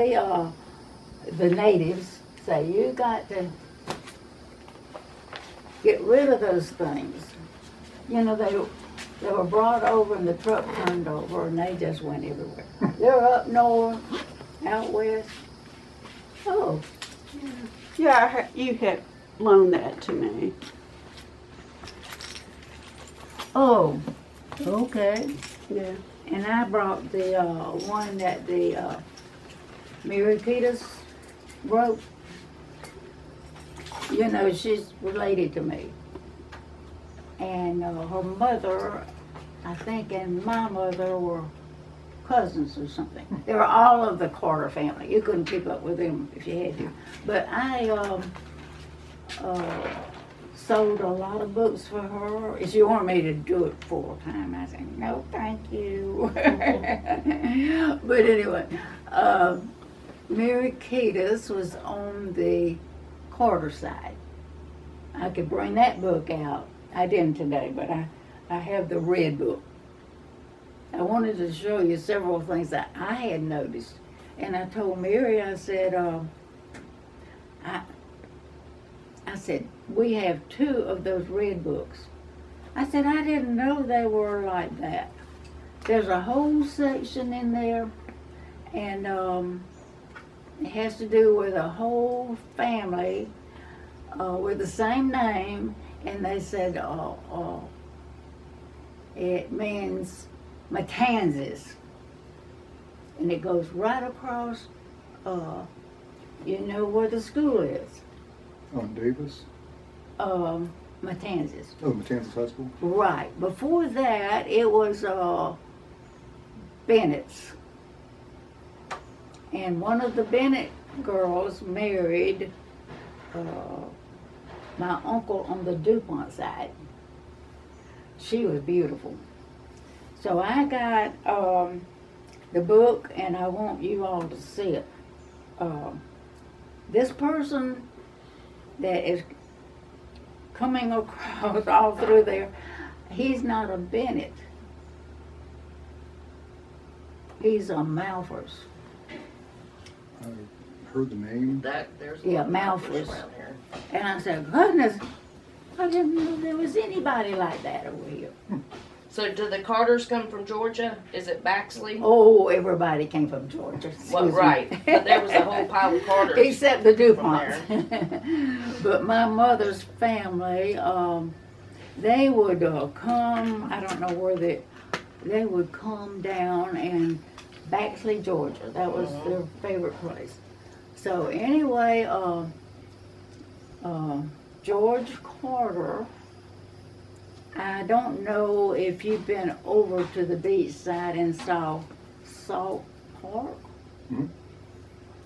The natives say you got to get rid of those things. You know, they were brought over and the truck turned over and they just went everywhere. They're up north, out west. Oh. Yeah, you had loaned that to me. Oh, okay. Yeah. And I brought the one that the Mary Peters wrote. You know, she's related to me. And her mother, I think, and my mother were cousins or something. They were all of the Carter family. You couldn't keep up with them if you had to. But I sold a lot of books for her. She wanted me to do it full time. I said, no, thank you. But anyway, Mary Peters was on the Carter side. I could bring that book out. I didn't today, but I have the red book. I wanted to show you several things that I had noticed. And I told Mary, I said, I said, we have 2 of those red books. I said, I didn't know they were like that. There's a whole section in there, and it has to do with a whole family with the same name, and they said it means Matanzas, and it goes right across, you know where the school is. On Davis? Matanzas. Oh, Matanzas High School? Right. Before that, it was Bennett's. And one of the Bennett girls married my uncle on the DuPont side. She was beautiful. So I got the book, and I want you all to see it. This person that is coming across all through there, he's not a Bennett. He's a Malfors. I heard the name. There's Yeah, Malfors. And I said, goodness, I didn't know there was anybody like that over here. So do the Carters come from Georgia? Is it Baxley? Oh, everybody came from Georgia. Well, Excuse me. right. But there was a whole pile of Carters. Except the DuPonts. But my mother's family, they would come, I don't know where they would come down in Baxley, Georgia. That was their favorite place. So anyway, George Carter, I don't know if you've been over to the beach side and saw Salt Park. Mm-hmm.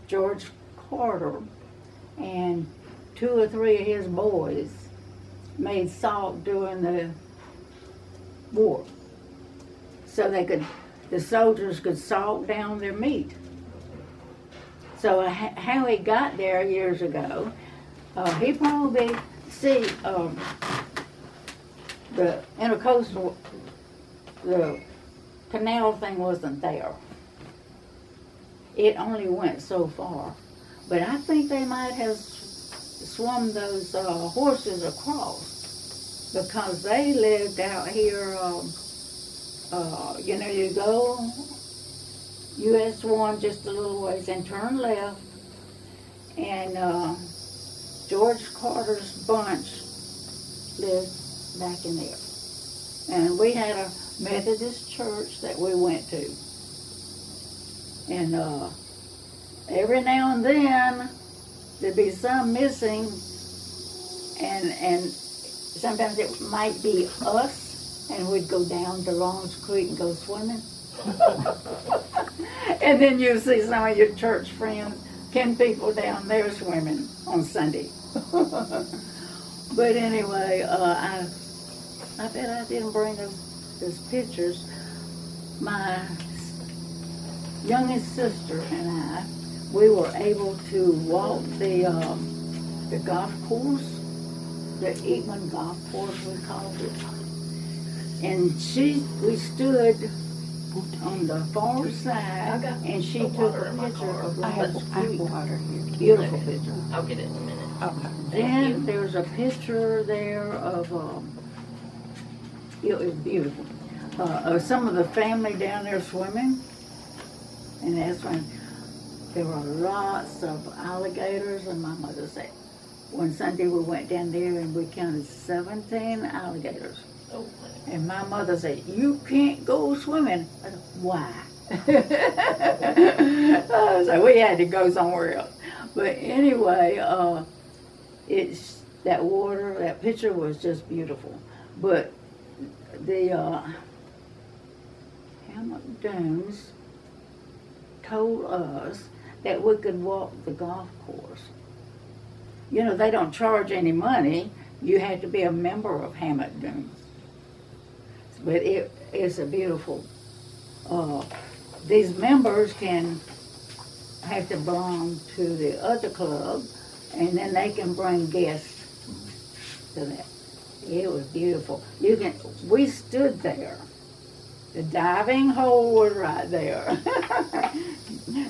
George Carter and 2 or 3 of his boys made salt during the war. So the soldiers could salt down their meat. So how he got there years ago, he probably, the intercoastal, the canal thing wasn't there. It only went so far. But I think they might have swum those horses across because they lived out here, you know, you go US 1 just a little ways and turn left, and George Carter's bunch lived back in there. And we had a Methodist church that we went to. And every now and then there'd be some missing, and sometimes it might be us, and we'd go down to Long's Creek and go swimming. And then you'd see some of your church friends, 10 people down there swimming on Sunday. But anyway, I bet I didn't bring those pictures. My youngest sister and I, we were able to walk the golf course, the Eatman golf course we called it. And we stood on the far side, and she took water a in my picture car. of I have Lover's Creek. water here. Beautiful picture. I'll get it in a minute. Okay. Then there's a picture there of, it was beautiful, of some of the family down there swimming. And that's when there were lots of alligators, and my mother said, one Sunday we went down there and we counted 17 alligators. Oh, And my mother said, you can't go swimming. I said, why? So we had to go somewhere else. But anyway, it's that water, that picture was just beautiful. But the Hammock Dunes told us that we could walk the golf course. You know, they don't charge any money. You had to be a member of Hammock Dunes. But it is a beautiful, these members can have to belong to the other club, and then they can bring guests to that. It was beautiful. We stood there. The diving hole was right there.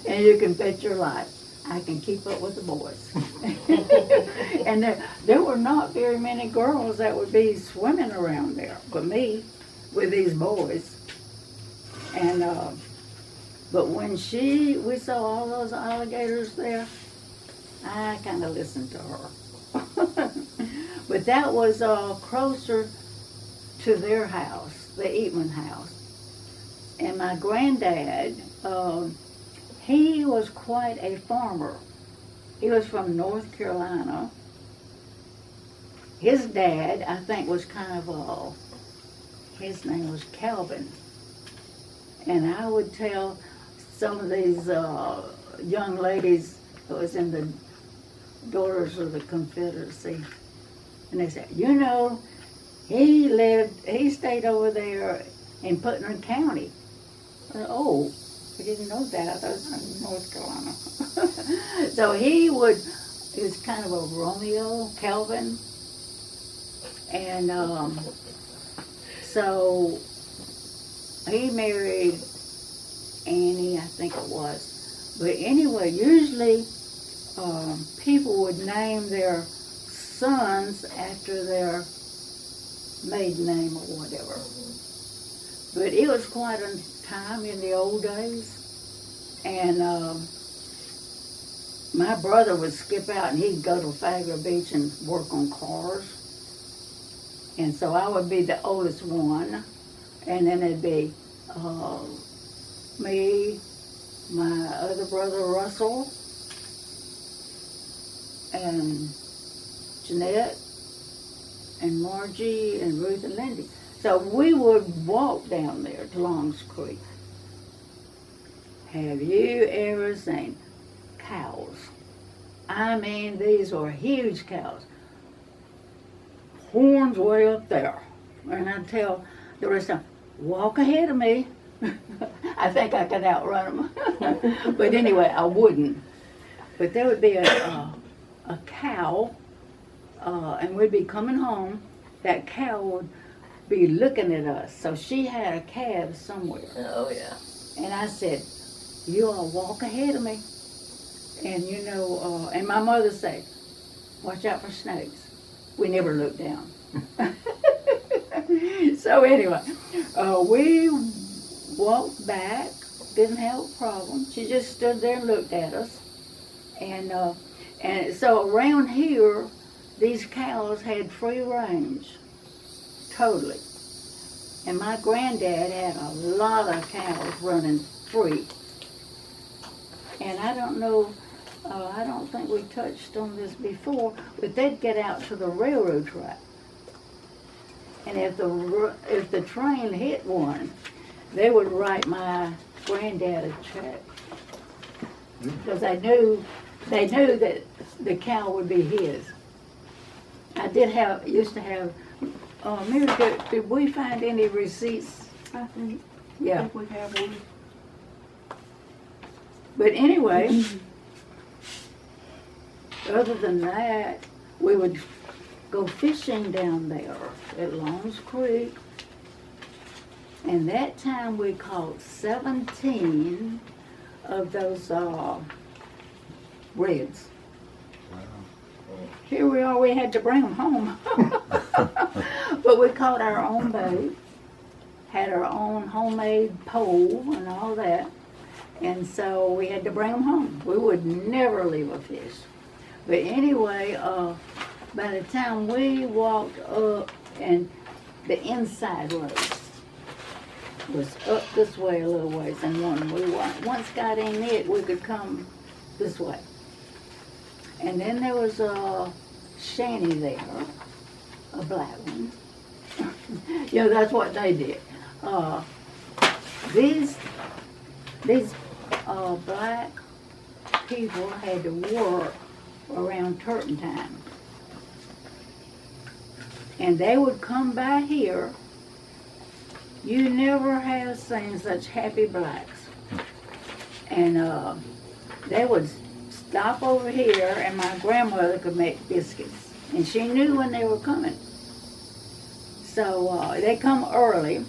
And you can bet your life, I can keep up with the boys. And there were not very many girls that would be swimming around there, but me, with these boys. And, but when we saw all those alligators there, I kind of listened to her. But that was closer to their house, the Eatman house. And my granddad, he was quite a farmer. He was from North Carolina. His dad, I think, was kind of his name was Calvin. And I would tell some of these young ladies that was in the Daughters of the Confederacy, and they said, you know, he stayed over there in Putnam County. I said, oh, I didn't know that. I was in North Carolina. So he was kind of a Romeo, Calvin. And so he married Annie, I think it was. But anyway, usually people would name their sons after their maiden name or whatever. But it was quite a time in the old days. And my brother would skip out and he'd go to Flagler Beach and work on cars. And so I would be the oldest one. And then it'd be me, my other brother Russell, and Jeanette, and Margie, and Ruth, and Lindy. So we would walk down there to Long's Creek. Have you ever seen cows? I mean, these were huge cows. Horns way up there. And I'd tell the rest of them, walk ahead of me. I think I could outrun them. But anyway, I wouldn't. But there would be a cow, and we'd be coming home. That cow would be looking at us. So she had a calf somewhere. Oh, yeah. And I said, you all walk ahead of me. And you know, and my mother said, watch out for snakes. We never looked down. So anyway, we walked back, didn't have a problem. She just stood there and looked at us. And so around here, these cows had free range, totally. And my granddad had a lot of cows running free. And I don't know, I don't think we touched on this before, but they'd get out to the railroad track. And if the train hit one, they would write my granddad a check. Because they knew that the cow would be his. I used to have, Mary, did we find any receipts? I think Yeah. we have one. But anyway, other than that, we would go fishing down there at Long's Creek. And that time we caught 17 of those reds. Wow. Here we are, we had to bring them home. But we caught our own bait, had our own homemade pole and all that. And so we had to bring them home. We would never leave a fish. But anyway, by the time we walked up, and the inside road was up this way a little ways, and when we once got in it, we could come this way. And then there was a shanty there, a black one. You know, that's what they did. These black people had to work around turkey time. And they would come by here. You never have seen such happy blacks. And they would stop over here, and my grandmother could make biscuits. And she knew when they were coming. So they come early,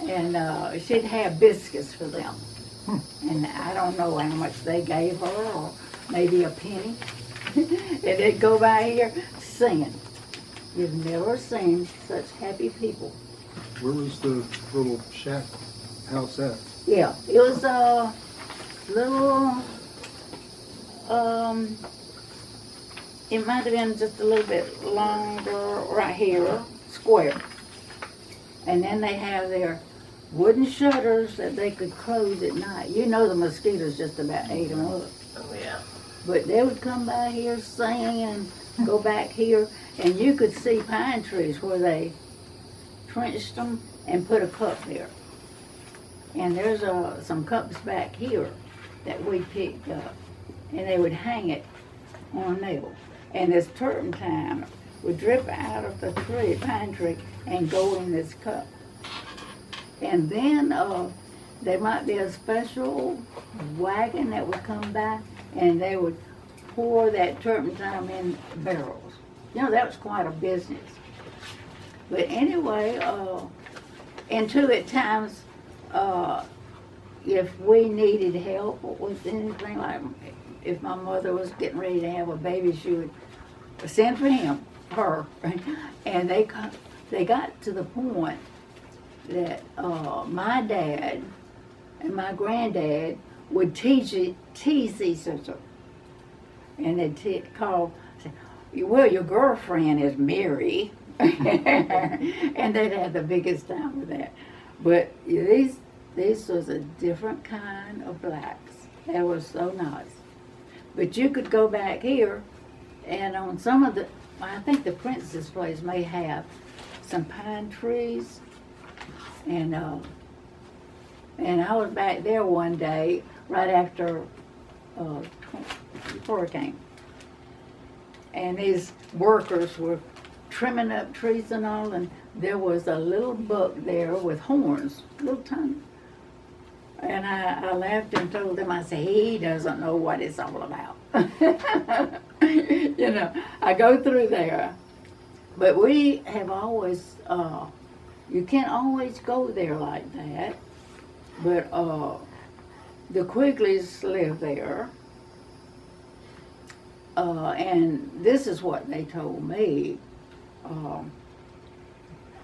and she'd have biscuits for them. And I don't know how much they gave her, or maybe a penny. And they'd go by here singing. You've never seen such happy people. Where was the little shack house at? Yeah, it was a little, it might have been just a little bit longer right here, square. And then they have their wooden shutters that they could close at night. You know the mosquitoes just about ate them up. Oh, yeah. But they would come by here singing and go back here, and you could see pine trees where they trenched them and put a cup there. And there's some cups back here that we picked up, and they would hang it on a nail. And this turpentine would drip out of the tree, pine tree, and go in this cup. And then there might be a special wagon that would come by, and they would pour that turpentine in barrels. You know, that was quite a business. But anyway, and too, at times, if we needed help with anything, like if my mother was getting ready to have a baby, she would send for her. And they got to the point that my dad and my granddad would tease each other. And they'd say, well, your girlfriend is Mary. And they'd have the biggest time with that. But these was a different kind of blacks. They were so nice. But you could go back here, and on some of I think the Princess place may have some pine trees. And I was back there one day right after hurricane. And these workers were trimming up trees and all, and there was a little buck there with horns, little tiny. And I laughed and told them, I said, he doesn't know what it's all about. You know, I go through there. But we have always, you can't always go there like that. But the Quigleys live there. And this is what they told me.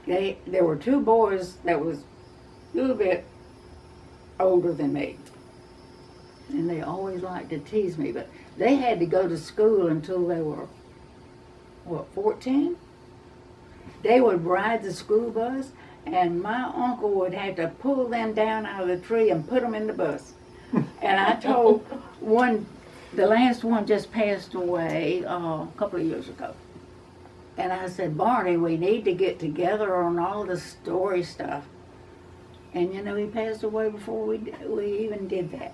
There were two boys that was a little bit older than me. And they always liked to tease me, but they had to go to school until they were, 14? They would ride the school bus, and my uncle would have to pull them down out of the tree and put them in the bus. And I told the last one just passed away a couple of years ago. And I said, Barney, we need to get together on all the story stuff. And you know, he passed away before we even did that.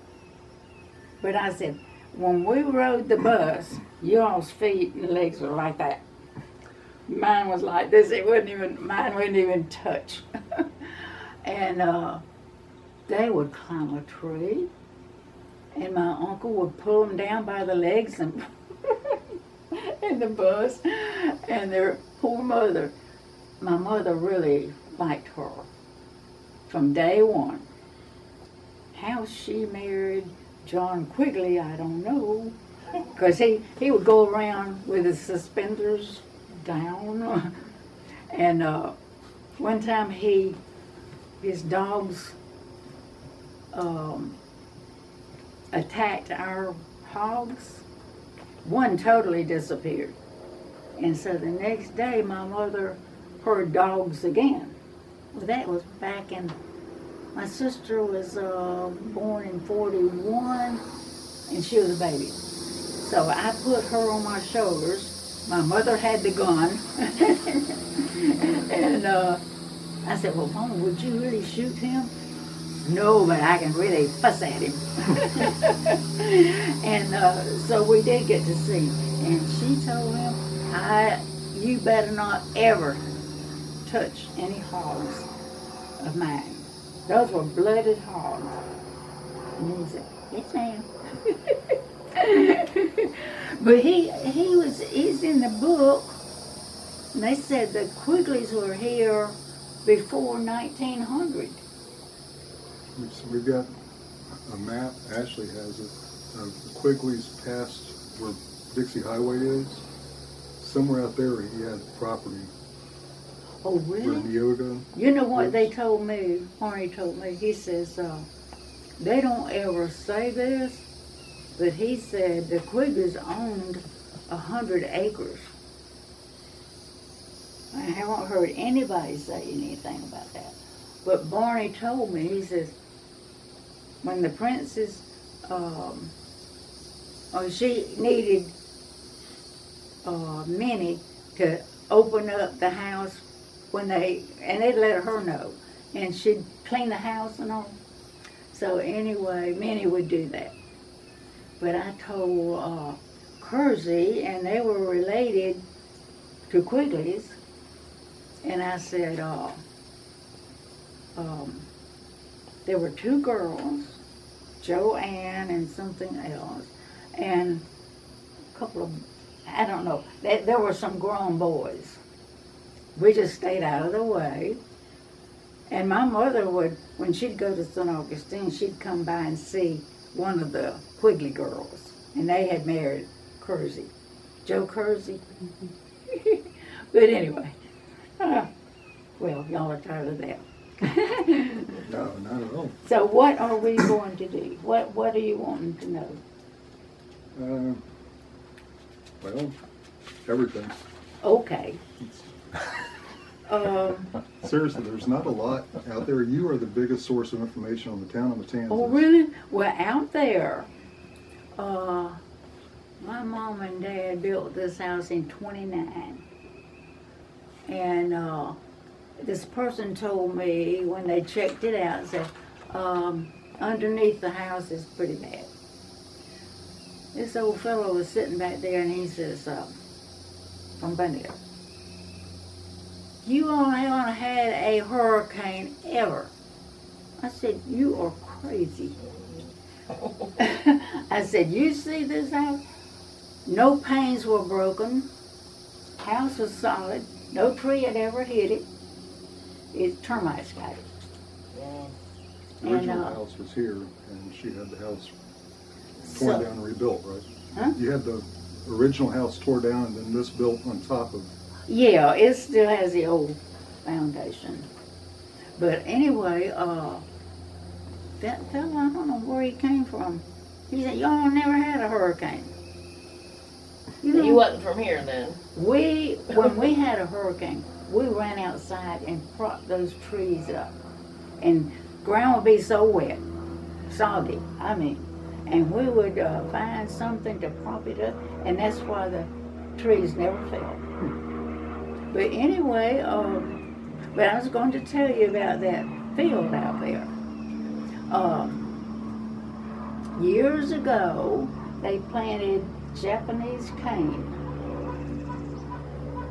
But I said, when we rode the bus, y'all's feet and legs were like that. Mine was like this. Mine wouldn't even touch. And they would climb a tree, and my uncle would pull them down by the legs and in the bus. And their poor mother, my mother really liked her. from day one. How she married John Quigley, I don't know. Because he would go around with his suspenders down. And one time his dogs attacked our hogs. One totally disappeared. And so the next day my mother heard dogs again. Well, that was back in, my sister was born in 41 and she was a baby. So I put her on my shoulders. My mother had the gun. And I said, well, Mama, would you really shoot him? No, but I can really fuss at him. And so we did get to see. And she told him, you better not ever touch any hogs of mine. Those were blooded hogs. And he said, yes, ma'am. But he's in the book, and they said the Quigleys were here before 1900. So we've got a map, Ashley has it, of the Quigley's past where Dixie Highway is. Somewhere out there he had property. Oh, Where really? Neoga. You know what they told me, Barney told me, he says, they don't ever say this, but he said the Quigleys owned 100 acres. I haven't heard anybody say anything about that. But Barney told me, he says, when the princess, she needed Minnie to open up the house and they'd let her know. And she'd clean the house and all. So anyway, Minnie would do that. But I told Kersey, and they were related to Quigley's, and I said, there were two girls, Joanne and something else, and a couple of, I don't know, there were some grown boys. We just stayed out of the way. And my mother would, when she'd go to St. Augustine, she'd come by and see one of the Quigley girls. And they had married Kersey, Joe Kersey. But anyway, well, y'all are tired of that. No, not at all. So what are we going to do? What are you wanting to know? Well, everything. Okay. Seriously, there's not a lot out there. You are the biggest source of information on the town of Matanzas. Oh, really? Well, out there, my mom and dad built this house in 29. And this person told me when they checked it out, said, underneath the house is pretty bad. This old fellow was sitting back there and he says, from Bundy, you only haven't had a hurricane ever. I said, you are crazy. I said, you see this house? No panes were broken. House was solid. No tree had ever hit it. Termites got it. The original house was here, and she had the house torn down and rebuilt, right? Huh? You had the original house tore down and then this built on top of. Yeah, it still has the old foundation. But anyway, that fellow, I don't know where he came from. He said, y'all never had a hurricane. You wasn't from here then? When we had a hurricane, we ran outside and propped those trees up. And ground would be so wet, soggy, I mean. And we would find something to prop it up, and that's why the trees never fell. But anyway, but I was going to tell you about that field out there. Years ago, they planted Japanese cane.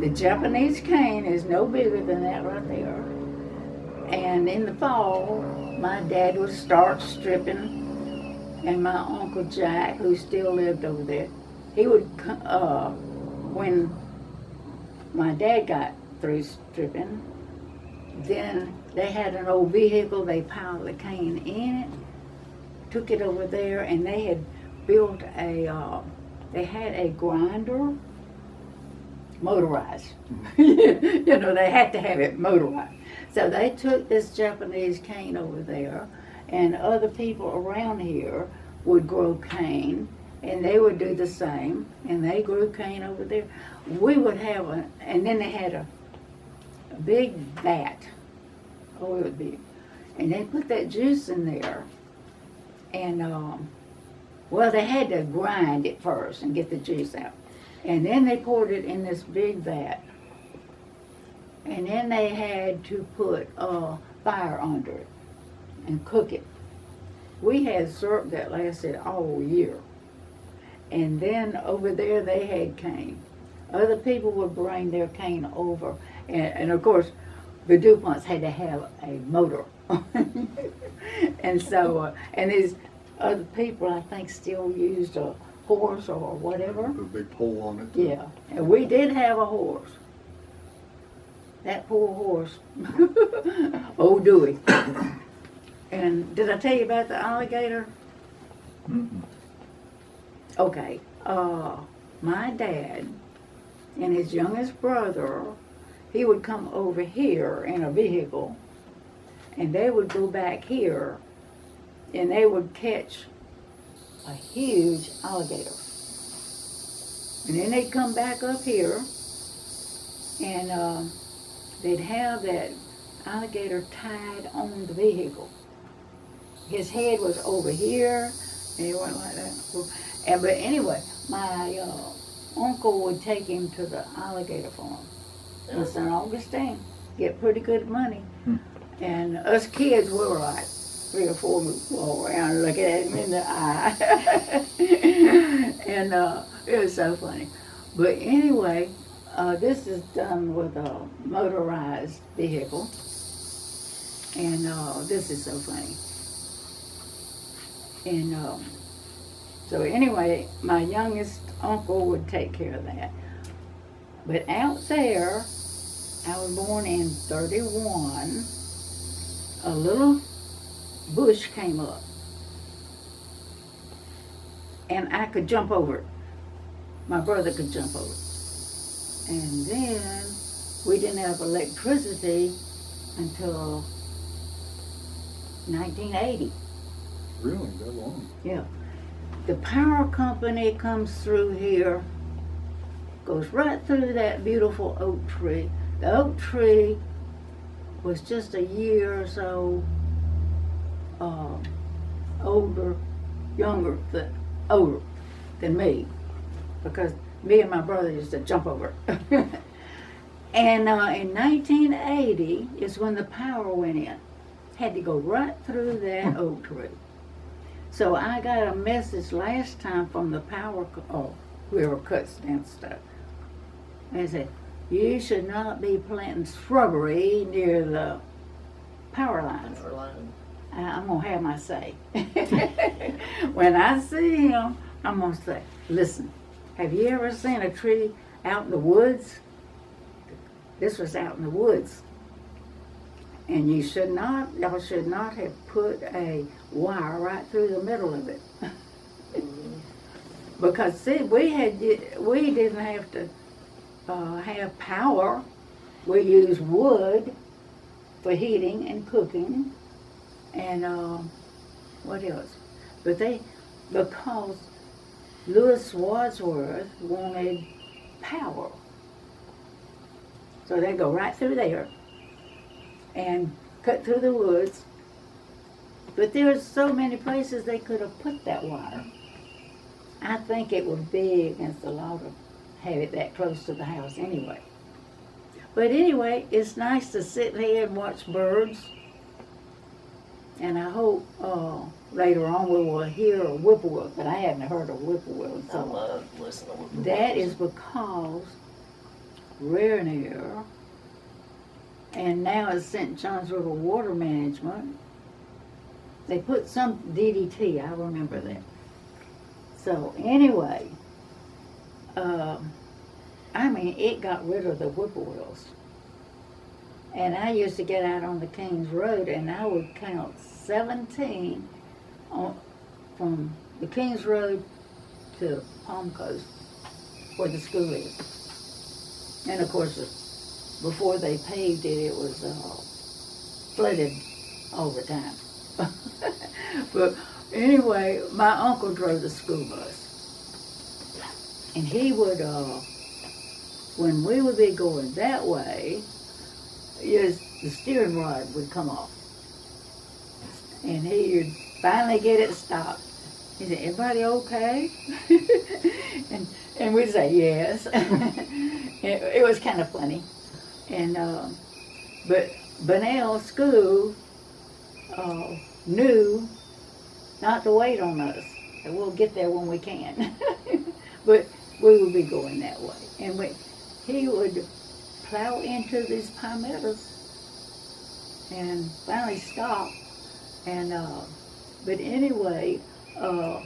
The Japanese cane is no bigger than that right there. And in the fall, my dad would start stripping, and my Uncle Jack, who still lived over there, he would, when my dad got through stripping, then they had an old vehicle, they piled the cane in it, took it over there, and they had built they had a grinder, motorized. You know, they had to have it motorized. So they took this Japanese cane over there, and other people around here would grow cane, and they would do the same, and they grew cane over there. We would have and then they had a big vat. Oh, it would be, and they put that juice in there, and well, they had to grind it first and get the juice out, and then they poured it in this big vat, and then they had to put fire under it and cook it. We had syrup that lasted all year, and then over there they had cane. Other people would bring their cane over, and of course, the DuPonts had to have a motor. And so, and these other people, I think, still used a horse or whatever. The big pole on it. Yeah, and we did have a horse. That poor horse. Oh, Dewey. And did I tell you about the alligator? Mm-mm. Okay, my dad and his youngest brother, he would come over here in a vehicle, and they would go back here, and they would catch a huge alligator. And then they'd come back up here, and they'd have that alligator tied on the vehicle. His head was over here, and he went like that. But anyway, my uncle would take him to the alligator farm in St. Augustine, get pretty good money. And us kids, we were like 3 or 4, would walk around looking at him in the eye. And it was so funny. But anyway, this is done with a motorized vehicle. And this is so funny. And so anyway, my youngest uncle would take care of that. But out there, I was born in 31, a little bush came up. And I could jump over it. My brother could jump over it. And then we didn't have electricity until 1980. Really? That long? Yeah. The power company comes through here, goes right through that beautiful oak tree. The oak tree was just a year or so older than me, because me and my brother used to jump over it. And in 1980 is when the power went in. Had to go right through that oak tree. So I got a message last time from the power, whoever cuts down stuff. And it said, you should not be planting shrubbery near the power lines. I'm going to have my say. When I see him, I'm going to say, listen, have you ever seen a tree out in the woods? This was out in the woods. And y'all should not have put a wire right through the middle of it. Because see, we didn't have to have power. We used wood for heating and cooking, and what else? But because Lewis Wadsworth wanted power, so they go right through there and cut through the woods. But there's so many places they could have put that wire. I think it would be against the law to have it that close to the house anyway. But anyway, it's nice to sit here and watch birds. And I hope later on we will hear a whippoorwill, but I haven't heard a whippoorwill. I So love listening to whippoorwills. that is because Rainier, and now it's St. Johns River Water Management, they put some DDT, I remember that. So anyway, I mean, it got rid of the whippoorwills. And I used to get out on the Kings Road, and I would count 17 from the Kings Road to Palm Coast, where the school is. And of course, before they paved it, it was flooded all the time. But anyway, my uncle drove the school bus. And he would, when we would be going that way, the steering rod would come off. And he would finally get it stopped. He said, "Everybody okay?" and we'd say, "Yes." It was kind of funny. And, but Bunnell School knew not to wait on us. And we'll get there when we can. But we would be going that way. And he would plow into these palmettos and finally stop. And but anyway, let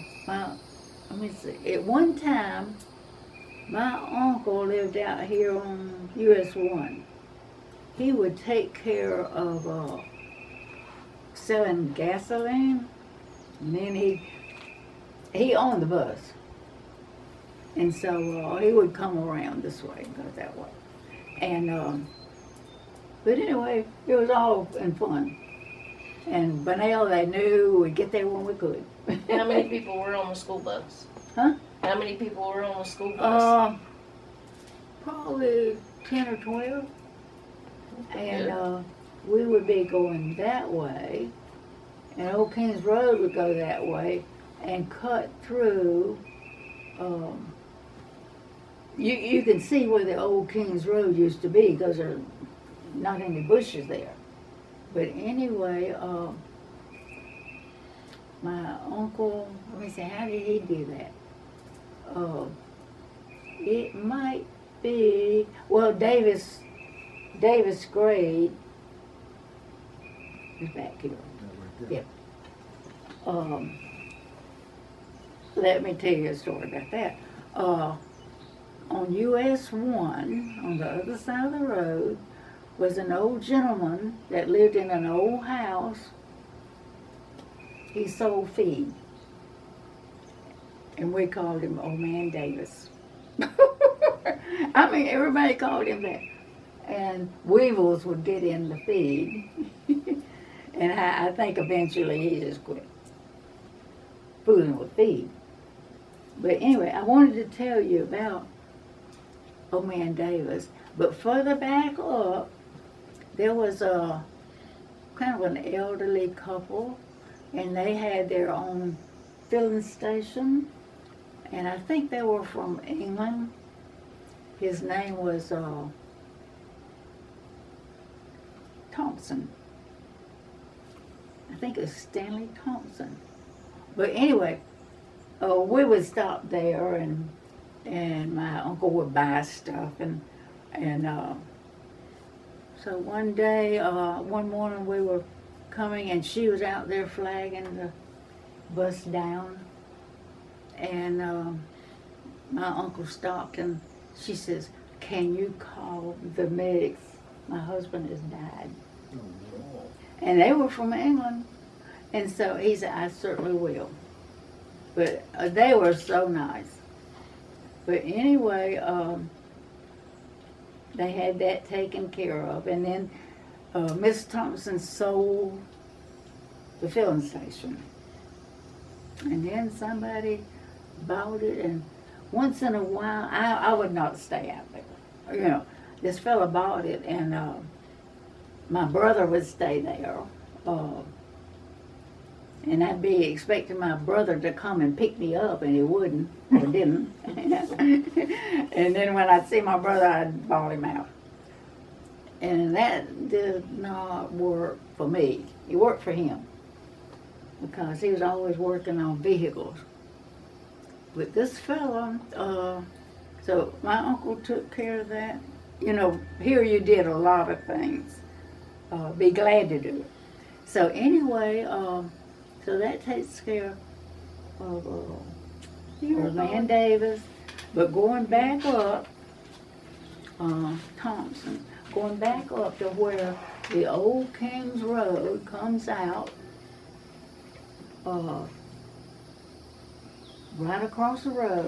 me see. At one time, my uncle lived out here on US 1. He would take care of selling gasoline, and then he owned the bus. And so he would come around this way and go that way. And, but anyway, it was all in fun. And Bunnell, they knew we'd get there when we could. How many people were on the school bus? Huh? How many people were on the school bus? Probably 10 or 12. And we would be going that way. And Old Kings Road would go that way and cut through. You can see where the Old Kings Road used to be because there's not any bushes there. But anyway, my uncle, let me see, how did he do that? It might be, well, Davis Grade is back here. Yeah. Let me tell you a story about that. On US 1, on the other side of the road, was an old gentleman that lived in an old house. He sold feed. And we called him Old Man Davis. I mean, everybody called him that. And weevils would get in the feed. And I think eventually he just quit fooling with feed. But anyway, I wanted to tell you about Old Man Davis. But further back up, there was a kind of an elderly couple, and they had their own filling station. And I think they were from England. His name was Thompson. I think it was Stanley Thompson. But anyway, we would stop there, and my uncle would buy stuff, and so one day, one morning we were coming, and she was out there flagging the bus down, and my uncle stopped, and she says, "Can you call the medics? My husband has died." And they were from England. And so he said, "I certainly will." But they were so nice. But anyway, they had that taken care of. And then Miss Thompson sold the filling station. And then somebody bought it. And once in a while, I would not stay out there. You know, this fella bought it, and my brother would stay there. And I'd be expecting my brother to come and pick me up, and he wouldn't, or didn't. And then when I'd see my brother, I'd bawl him out. And that did not work for me. It worked for him, because he was always working on vehicles. But this fella, so my uncle took care of that. You know, here you did a lot of things. Be glad to do it. So anyway, so that takes care of Man Davis. But going back up, Thompson. going back up to where the old Kings Road comes out, right across the road.